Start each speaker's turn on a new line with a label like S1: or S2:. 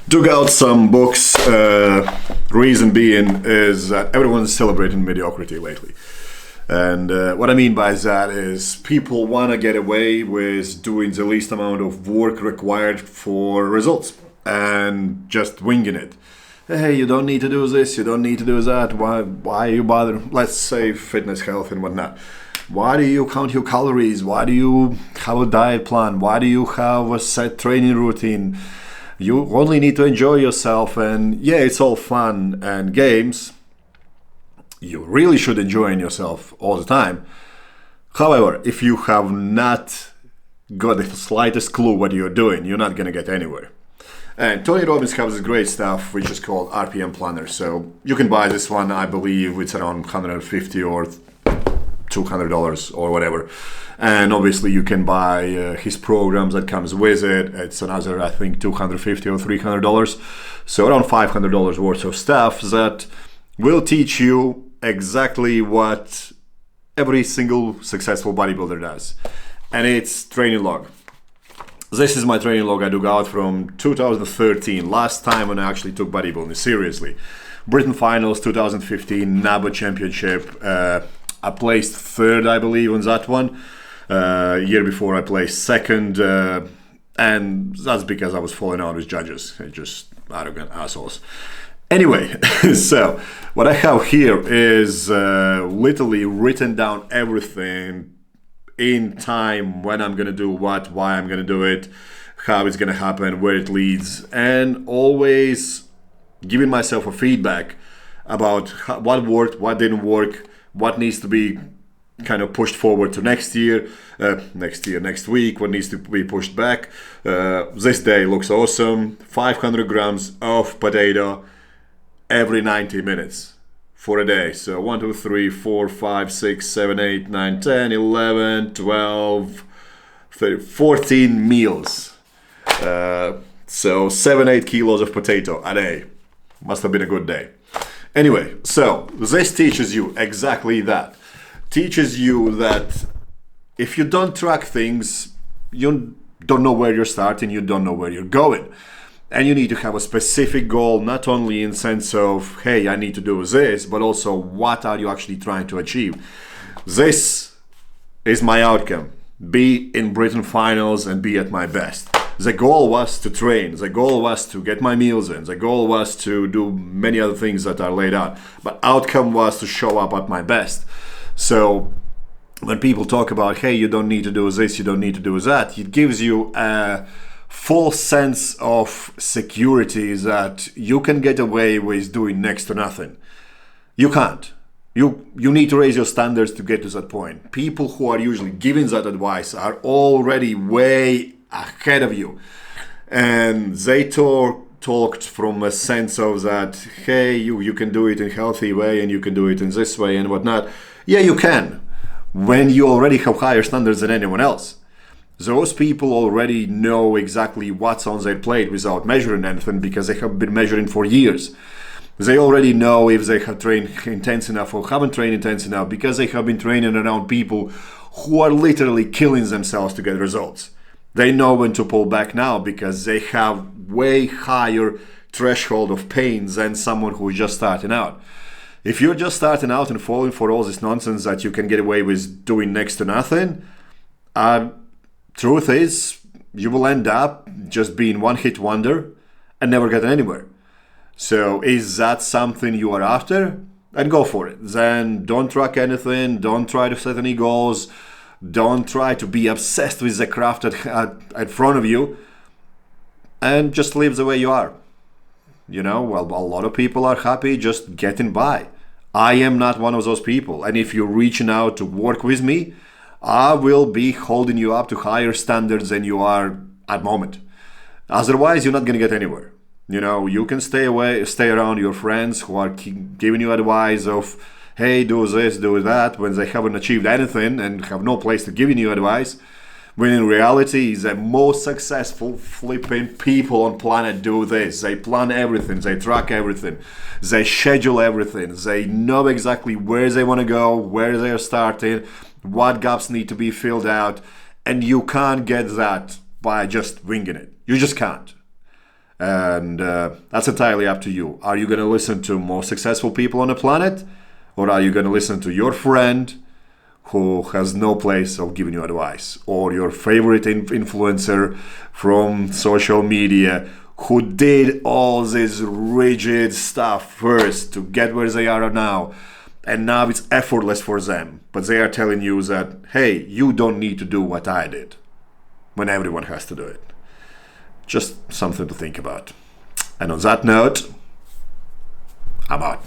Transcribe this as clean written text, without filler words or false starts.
S1: Dug out some books. Reason being is that everyone's celebrating mediocrity lately. And what I mean by that is people want to get away with doing the least amount of work required for results and just winging it. Hey, you don't need to do this, you don't need to do that. Why you bother? Let's say fitness, health, and whatnot. Why do you count your calories? Why do you have a diet plan? Why do you have a set training routine? You only need to enjoy yourself, and yeah, it's all fun and games. You really should enjoy yourself all the time. However, if you have not got the slightest clue what you're doing, you're not going to get anywhere. And Tony Robbins has this great stuff which is called RPM Planner. So you can buy this one, I believe it's around $150 or $200 or whatever. And obviously you can buy his programs that comes with it. It's another, I think, $250 or $300. So around $500 worth of stuff that will teach you exactly what every single successful bodybuilder does. And it's training log. This is my training log I dug out from 2013, last time when I actually took bodybuilding seriously. Britain Finals 2015, NABA Championship. I placed third, I believe, on that one. Year before I placed second, and that's because I was falling out with judges. They're just arrogant assholes. Anyway, so what I have here is literally written down everything in time, when I'm going to do what, why I'm going to do it, how it's going to happen, where it leads, and always giving myself a feedback about what worked, what didn't work, what needs to be kind of pushed forward to next week, what needs to be pushed back. This day looks awesome. 500 grams of potato every 90 minutes for a day. So 1, 2, 3, 4, 5, 6, 7, 8, 9, 10, 11, 12, 13, 14 meals. So 7, 8 kilos of potato a day. Must have been a good day. Anyway, so this teaches you exactly that. Teaches you that if you don't track things, you don't know where you're starting, you don't know where you're going. And you need to have a specific goal, not only in sense of, hey, I need to do this, but also what are you actually trying to achieve. This is my outcome. Be in Britain Finals and be at my best. The goal was to train. The goal was to get my meals in. The goal was to do many other things that are laid out. But outcome was to show up at my best. So when people talk about, hey, you don't need to do this, you don't need to do that, it gives you a full sense of security that you can get away with doing next to nothing. You can't. You need to raise your standards to get to that point. People who are usually giving that advice are already way ahead of you. And they talked from a sense of that, hey, you can do it in a healthy way and you can do it in this way and whatnot. Yeah, you can, when you already have higher standards than anyone else. Those people already know exactly what's on their plate without measuring anything because they have been measuring for years. They already know if they have trained intense enough or haven't trained intense enough because they have been training around people who are literally killing themselves to get results. They know when to pull back now because they have way higher threshold of pain than someone who is just starting out. If you're just starting out and falling for all this nonsense that you can get away with doing next to nothing, truth is, you will end up just being one-hit wonder and never getting anywhere. So is that something you are after? Then go for it. Then don't track anything, don't try to set any goals, don't try to be obsessed with the craft at front of you, and just live the way you are. You know, well, a lot of people are happy just getting by. I am not one of those people. And if you're reaching out to work with me, I will be holding you up to higher standards than you are at the moment. Otherwise, you're not going to get anywhere. You know, you can stay around your friends who are giving you advice of, hey, do this, do that, when they haven't achieved anything and have no place to give you advice. When in reality, the most successful flipping people on planet do this. They plan everything, they track everything, they schedule everything, they know exactly where they want to go, where they're starting, what gaps need to be filled out, and you can't get that by just winging it. You just can't. And that's entirely up to you. Are you going to listen to more successful people on the planet? Or are you going to listen to your friend who has no place of giving you advice? Or your favorite influencer from social media who did all this rigid stuff first to get where they are now, and now it's effortless for them, but they are telling you that, hey, you don't need to do what I did, when everyone has to do it. Just something to think about. And on that note, I'm out.